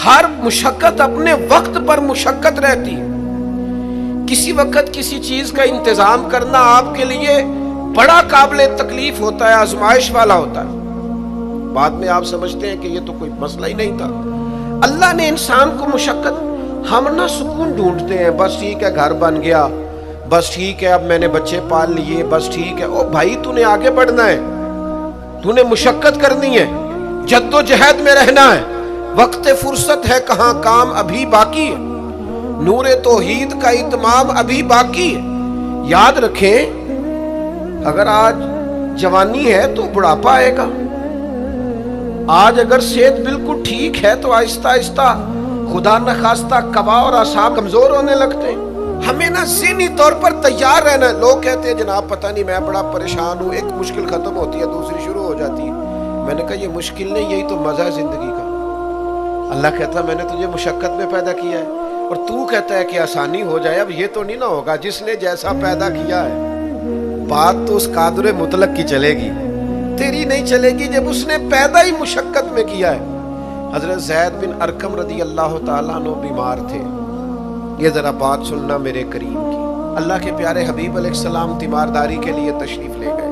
ہر مشقت اپنے وقت پر مشقت رہتی ہے. کسی وقت کسی چیز کا انتظام کرنا آپ کے لیے بڑا قابل تکلیف ہوتا ہے، آزمائش والا ہوتا ہے. بعد میں آپ سمجھتے ہیں کہ یہ تو کوئی مسئلہ ہی نہیں تھا. اللہ نے انسان کو مشقت، ہم نہ سکون ڈھونڈتے ہیں، بس ٹھیک ہے گھر بن گیا، بس ٹھیک ہے اب میں نے بچے پال لیے، بس ٹھیک ہے. او بھائی تو نے آگے بڑھنا ہے، تو نے مشقت کرنی ہے، جد و جہد میں رہنا ہے. وقت فرصت ہے کہاں، کام ابھی باقی ہے، نور توحید کا اتمام ابھی باقی ہے. یاد رکھیں اگر آج جوانی ہے تو بڑھاپا آئے گا. آج اگر صحت بالکل ٹھیک ہے تو آہستہ آہستہ خدا نخواستہ قوا اور اعصاب کمزور ہونے لگتے ہیں. ہمیں نا ذہنی طور پر تیار رہنا ہے. لوگ کہتے ہیں جناب پتہ نہیں میں بڑا پریشان ہوں، ایک مشکل ختم ہوتی ہے دوسری شروع ہو جاتی ہے. میں نے کہا یہ مشکل نہیں، یہی تو مزہ ہے زندگی کا. اللہ کہتا ہے میں نے تجھے مشقت میں پیدا کیا ہے اور تو کہتا ہے کہ آسانی ہو جائے. اب یہ تو نہیں نہ ہوگا، جس نے جیسا پیدا کیا ہے بات تو اس قادر مطلق کی چلے گی، تیری نہیں چلے گی جب اس نے پیدا ہی مشقت میں کیا ہے. حضرت زید بن ارقم رضی اللہ تعالیٰ عنہ بیمار تھے. یہ ذرا بات سننا میرے کریم کی. اللہ کے پیارے حبیب علیہ السلام تیمارداری کے لیے تشریف لے گئے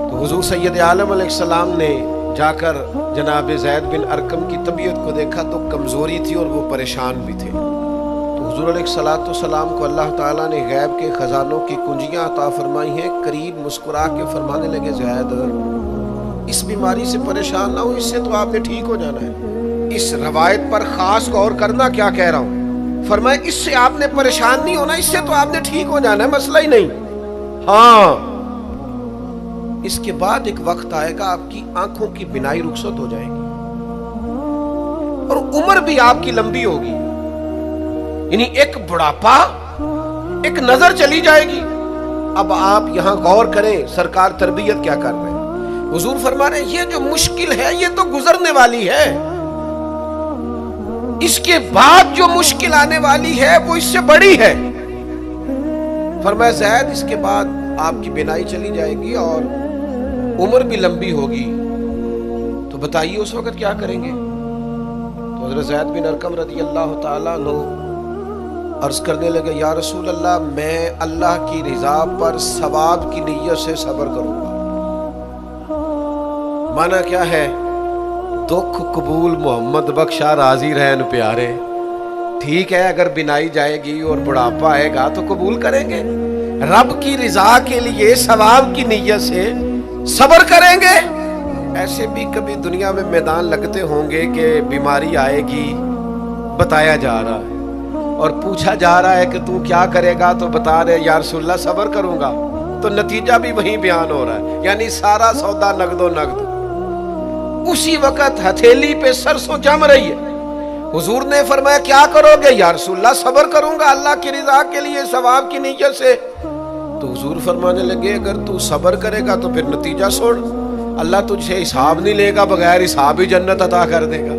تو حضور سید عالم علیہ السلام نے جا کر جناب زید بن ارقم کی طبیعت کو دیکھا تو کمزوری تھی اور وہ پریشان بھی تھے. تو حضور علیہ الصلوۃ والسلام کو اللہ تعالیٰ نے غیب کے خزانوں کی کنجیاں عطا فرمائی ہیں. قریب مسکرا کے فرمانے لگے زید اس بیماری سے پریشان نہ ہو، اس سے تو آپ نے ٹھیک ہو جانا ہے. اس روایت پر خاص غور کرنا کیا کہہ رہا ہوں. فرمایا اس سے آپ نے پریشان نہیں ہونا، اس سے تو آپ نے ٹھیک ہو جانا ہے، مسئلہ ہی نہیں. ہاں اس کے بعد ایک وقت آئے گا آپ کی آنکھوں کی بینائی رخصت ہو جائے گی اور عمر بھی آپ کی لمبی ہوگی. یعنی ایک بڑھاپا، ایک نظر چلی جائے گی. اب آپ یہاں غور کریں سرکار تربیت کیا کر رہے ہیں. حضور فرما رہے ہیں یہ جو مشکل ہے یہ تو گزرنے والی ہے، اس کے بعد جو مشکل آنے والی ہے وہ اس سے بڑی ہے. فرمایا زید اس کے بعد آپ کی بینائی چلی جائے گی اور عمر بھی لمبی ہوگی، تو بتائیے اس وقت کیا کریں گے. تو حضرت زید بن ارقم رضی اللہ تعالیٰ عنہ عرض کرنے لگے یا رسول اللہ میں اللہ کی رضا پر ثواب کی نیت سے صبر کروں گا. مانا کیا ہے، دکھ قبول محمد بخشا راضی رہن پیارے. ٹھیک ہے اگر بینائی جائے گی اور بڑھاپا آئے گا تو قبول کریں گے، رب کی رضا کے لیے ثواب کی نیت سے صبر کریں گے. ایسے بھی کبھی دنیا میں میدان لگتے ہوں گے کہ بیماری آئے گی، بتایا جا رہا ہے اور پوچھا جا رہا ہے کہ تو کیا کرے گا، تو بتا رہے یا رسول اللہ صبر کروں گا، تو نتیجہ بھی وہی بیان ہو رہا ہے. یعنی سارا سودا نقد و نقد. اسی وقت ہتھیلی پہ سرسوں جم رہی ہے. حضور نے فرمایا کیا کرو گے؟ یا رسول اللہ صبر کروں گا اللہ کی رضا کے لیے ثواب کی نیت سے. تو حضور فرمانے لگے اگر تو صبر کرے گا تو پھر نتیجہ سن، اللہ تجھ سے حساب نہیں لے گا، بغیر حساب ہی جنت عطا کر دے گا.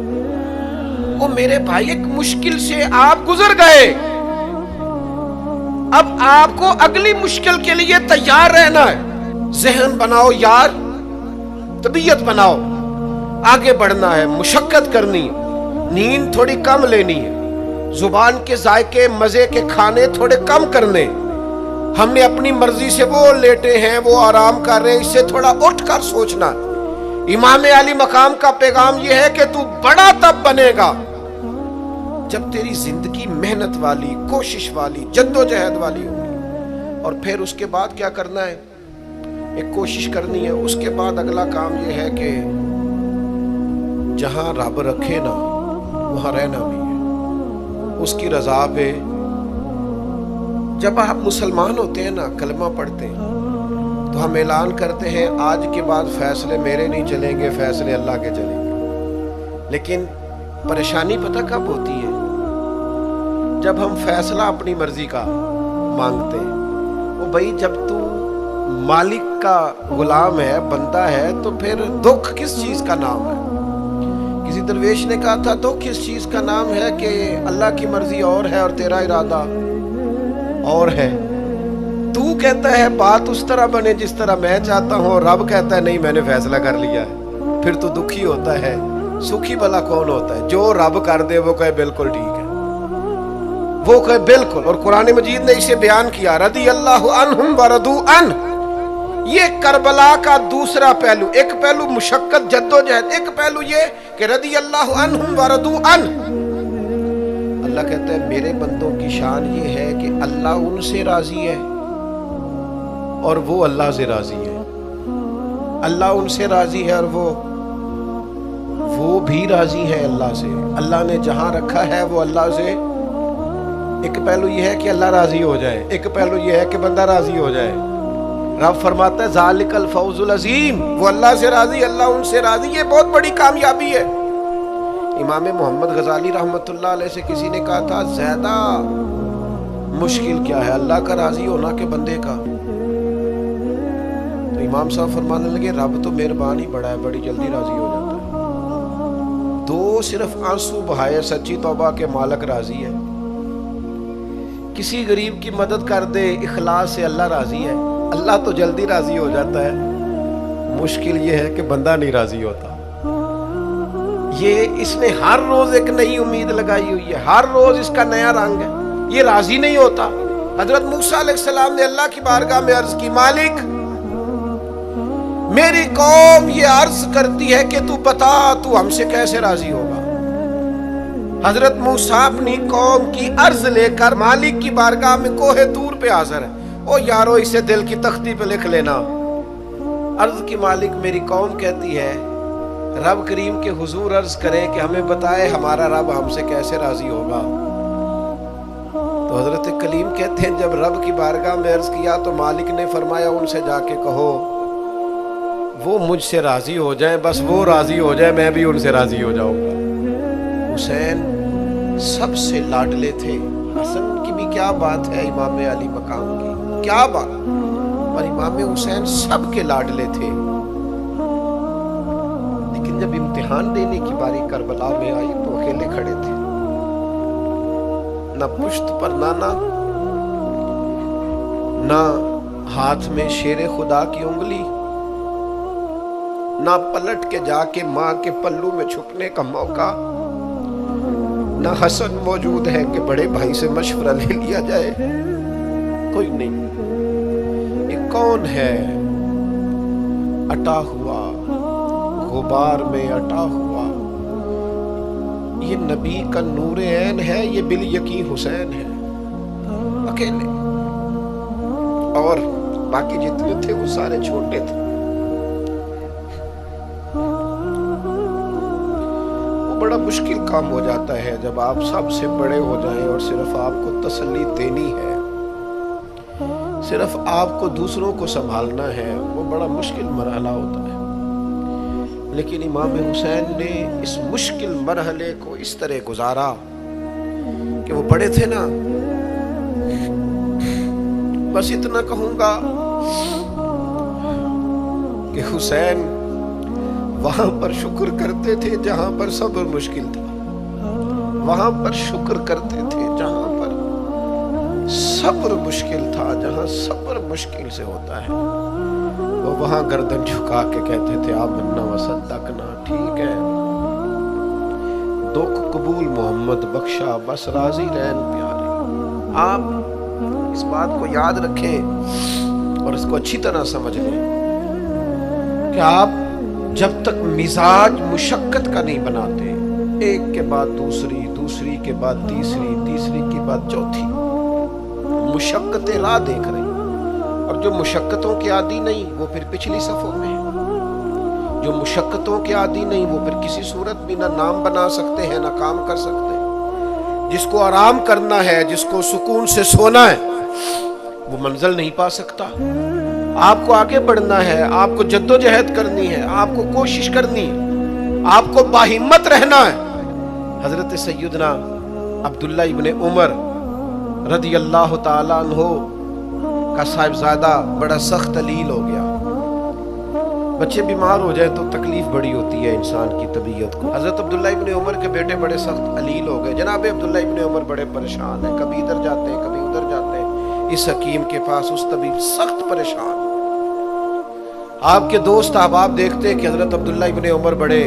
وہ میرے بھائی ایک مشکل سے آپ گزر گئے، اب آپ کو اگلی مشکل کے لیے تیار رہنا ہے. ذہن بناؤ یار، طبیعت بناؤ، آگے بڑھنا ہے، مشقت کرنی ہے، نیند تھوڑی کم لینی ہے، زبان کے ذائقے مزے کے کھانے تھوڑے کم کرنے. ہم نے اپنی مرضی سے وہ لیٹے ہیں، وہ آرام کر رہے ہیں، اس سے تھوڑا اٹھ کر سوچنا. امام علی مقام کا پیغام یہ ہے کہ تو بڑا تب بنے گا جب تیری زندگی محنت والی، کوشش والی، جد و جہد والی ہوگی. اور پھر اس کے بعد کیا کرنا ہے؟ ایک کوشش کرنی ہے. اس کے بعد اگلا کام یہ ہے کہ جہاں رب رکھے نا وہاں رہنا بھی ہے، اس کی رضا پہ. جب آپ مسلمان ہوتے ہیں نا، کلمہ پڑھتے ہیں تو ہم اعلان کرتے ہیں آج کے بعد فیصلے میرے نہیں چلیں گے، فیصلے اللہ کے چلیں گے. لیکن پریشانی پتہ کب ہوتی ہے؟ جب ہم فیصلہ اپنی مرضی کا مانگتے ہیں. وہ بھائی جب تو مالک کا غلام ہے، بندہ ہے، تو پھر دکھ کس چیز کا نام ہے؟ کسی درویش نے کہا تھا دکھ کس چیز کا نام ہے کہ اللہ کی مرضی اور ہے اور تیرا ارادہ اور ہے. تو کہتا ہے بات اس طرح بنے جس طرح میں چاہتا ہوں، اور رب کہتا ہے نہیں میں نے فیصلہ کر لیا ہے. پھر تو دکھی ہوتا ہے سکھی بلا کون ہوتا ہے؟ جو رب کر دے وہ کہے بالکل ٹھیک ہے، وہ کہے بالکل. اور قرآن مجید نے اسے بیان کیا، رضی اللہ عنہم ورضوا عنہ. یہ کربلا کا دوسرا پہلو، ایک پہلو مشقت جد و جہد، ایک پہلو یہ کہ رضی اللہ عنہم ورضوا عنہ. اللہ کہتا ہے میرے بندوں کی شان یہ ہے کہ اللہ ان سے راضی ہے اور وہ اللہ سے راضی ہے. اللہ ان سے راضی ہے اور وہ بھی راضی ہے اللہ سے. اللہ نے جہاں رکھا ہے وہ اللہ سے. ایک پہلو یہ ہے کہ اللہ راضی ہو جائے، ایک پہلو یہ ہے کہ بندہ راضی ہو جائے. رب فرماتا ہے ذالک الفوز العظیم، وہ اللہ سے راضی، اللہ ان سے راضی. یہ بہت بڑی کامیابی ہے. امام محمد غزالی رحمۃ اللہ علیہ سے کسی نے کہا تھا زیادہ مشکل کیا ہے، اللہ کا راضی ہونا کہ بندے کا؟ تو امام صاحب فرمانے لگے رب تو مہربان ہی بڑا ہے، بڑی جلدی راضی ہو جاتا ہے. دو صرف آنسو بہائے سچی توبہ کے مالک راضی ہے. کسی غریب کی مدد کر دے اخلاص سے اللہ راضی ہے. اللہ تو جلدی راضی ہو جاتا ہے، مشکل یہ ہے کہ بندہ نہیں راضی ہوتا. یہ اس نے ہر روز ایک نئی امید لگائی ہوئی ہے، ہر روز اس کا نیا رنگ ہے. یہ راضی نہیں ہوتا. حضرت موسیٰ علیہ السلام نے اللہ کی بارگاہ میں عرض کی، مالک میری قوم یہ عرض کرتی ہے کہ تو بتا تو ہم سے کیسے راضی ہوگا. حضرت موسیٰ اپنی قوم کی عرض لے کر مالک کی بارگاہ میں کوہ طور پہ حاضر ہے. او یارو اسے دل کی تختی پہ لکھ لینا. عرض کی مالک میری قوم کہتی ہے رب کریم کے حضور عرض کرے کہ ہمیں بتائے ہمارا رب ہم سے کیسے راضی ہوگا. تو حضرت کلیم کہتے ہیں جب رب کی بارگاہ میں عرض کیا تو مالک نے فرمایا ان سے جا کے کہو وہ مجھ سے راضی ہو جائیں، بس وہ راضی ہو جائے میں بھی ان سے راضی ہو جاؤں گا. حسین سب سے لاڈلے تھے. حسن کی بھی کیا بات ہے، امام علی مقام کی کیا بات، اور امام حسین سب کے لاڈلے تھے. لیکن جب امتحان دینے کی باری کربلا میں آئی تو اکیلے کھڑے تھے. نہ پشت پر نانا، نہ ہاتھ میں شیر خدا کی انگلی، نہ پلٹ کے جا کے ماں کے پلو میں چھپنے کا موقع، نہ حسن موجود ہے کہ بڑے بھائی سے مشورہ لے لیا جائے. کوئی نہیں. یہ کون ہے اٹا ہوا غبار میں اٹا ہوا؟ یہ نبی کا نور عین ہے، یہ بالیقین حسین ہے اکیلے. اور باقی جتنے تھے وہ سارے چھوٹے تھے. بڑا مشکل کام ہو جاتا ہے جب آپ سب سے بڑے ہو جائیں اور صرف آپ کو تسلی دینی ہے، صرف آپ کو دوسروں کو سنبھالنا ہے. وہ بڑا مشکل مرحلہ ہوتا ہے. لیکن امام حسین نے اس مشکل مرحلے کو اس طرح گزارا کہ وہ بڑے تھے نا. بس اتنا کہوں گا کہ حسین وہاں پر شکر کرتے تھے جہاں پر صبر مشکل تھا، وہاں پر شکر کرتے تھے جہاں پر صبر مشکل تھا. جہاں صبر مشکل سے ہوتا ہے وہ وہاں گردن جھکا کے کہتے تھے آمنا وصدقنا، ٹھیک ہے دکھ قبول محمد بخشا، بس راضی رہن پیارے. آپ اس بات کو یاد رکھیں اور اس کو اچھی طرح سمجھ لیں کہ آپ جب تک مزاج مشقت کا نہیں بناتے، ایک کے بعد دوسری، دوسری کے بعد تیسری، تیسری کے بعد چوتھی مشقتیں راہ دیکھ رہی، اور جو مشقتوں کے عادی نہیں وہ پھر پچھلی صفوں میں ہیں. جو مشقتوں کے عادی نہیں وہ پھر کسی صورت بھی نہ نام بنا سکتے ہیں نہ کام کر سکتے ہیں. جس کو آرام کرنا ہے، جس کو سکون سے سونا ہے، وہ منزل نہیں پا سکتا. آپ کو آگے بڑھنا ہے، آپ کو جد و جہد کرنی ہے، آپ کو کوشش کرنی ہے، آپ کو باہمت رہنا ہے. حضرت سیدنا عبداللہ ابن عمر رضی اللہ تعالیٰ عنہ کا صاحبزادہ بڑا سخت علیل ہو گیا. بچے بیمار ہو جائے تو تکلیف بڑی ہوتی ہے انسان کی طبیعت کو. حضرت عبداللہ ابن عمر کے بیٹے بڑے سخت علیل ہو گئے. جناب عبداللہ ابن عمر بڑے پریشان ہیں، کبھی ادھر جاتے ہیں کبھی ادھر جاتے ہیں، اس حکیم کے پاس اس طبیب، سخت پریشان. آپ کے دوست احباب دیکھتے کہ حضرت عبداللہ ابن عمر بڑے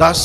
10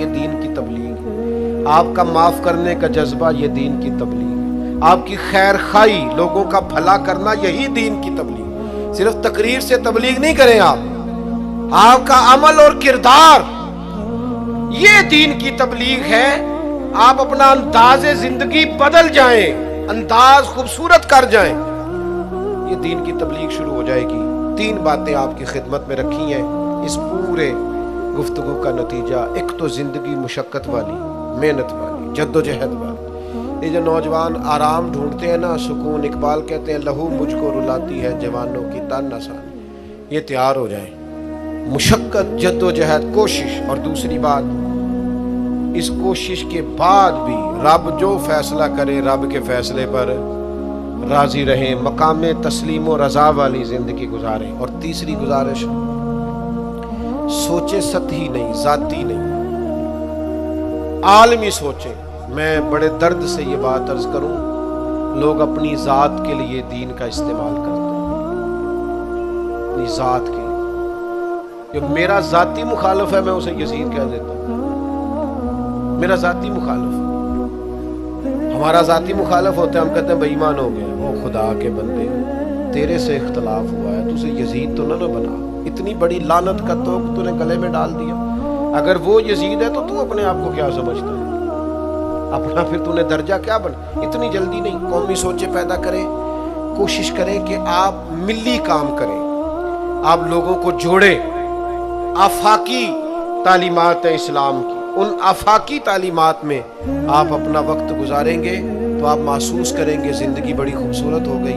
یہ دین کی تبلیغ ہے، آپ کا معاف کرنے کا جذبہ یہ دین کی تبلیغ ہے، آپ کی خیر خواہی، لوگوں کا بھلا کرنا یہی دین کی تبلیغ ہے۔ صرف تقریر سے تبلیغ نہیں کریں آپ کا عمل اور کردار یہ دین کی تبلیغ ہے۔ آپ اپنا انداز زندگی بدل جائیں، انداز خوبصورت کر جائیں، یہ دین کی تبلیغ شروع ہو جائے گی۔ 3 باتیں آپ کی خدمت میں رکھی ہیں اس پورے گفتگو کا نتیجہ۔ ایک تو زندگی مشقت والی، محنت والی، جد و جہد والی۔ یہ جو نوجوان آرام ڈھونڈتے ہیں نا، سکون، اقبال کہتے ہیں لہو مجھ کو رلاتی ہے جوانوں کی تن آسان، یہ تیار ہو جائیں۔ مشقت، جد و جہد، کوشش، اور دوسری بات اس کوشش کے بعد بھی رب جو فیصلہ کرے رب کے فیصلے پر راضی رہیں، مقام تسلیم و رضا والی زندگی گزاریں۔ اور تیسری گزارش، سوچیں سطحی نہیں، ذاتی نہیں، عالمی سوچیں۔ میں بڑے درد سے یہ بات عرض کروں، لوگ اپنی ذات کے لیے دین کا استعمال کرتے ہیں، اپنی ذات کے لیے۔ جو میرا ذاتی مخالف ہے میں اسے یزید کہہ دیتا ہوں، میرا ذاتی مخالف۔ ہمارا ذاتی مخالف ہوتا ہے، ہم کہتے ہیں بے ایمان ہو گئے، وہ خدا کے بندے تیرے سے اختلاف ہوا ہے، تو اسے یزید تو نہ بنا، اتنی بڑی لعنت کا توق تو نے گلے میں ڈال دیا۔ اگر وہ یزید ہے تو اپنے آپ کو کیا سمجھتا ہے؟ اپنا پھر تو نے درجہ کیا بنا؟ اتنی جلدی نہیں، قومی سوچیں پیدا کریں، کوشش کریں کہ آپ ملی کام کریں، آپ لوگوں کو جوڑیں۔ آفاقی تعلیمات ہیں اسلام کی، ان آفاقی تعلیمات میں آپ اپنا وقت گزاریں گے تو آپ محسوس کریں گے زندگی بڑی خوبصورت ہو گئی۔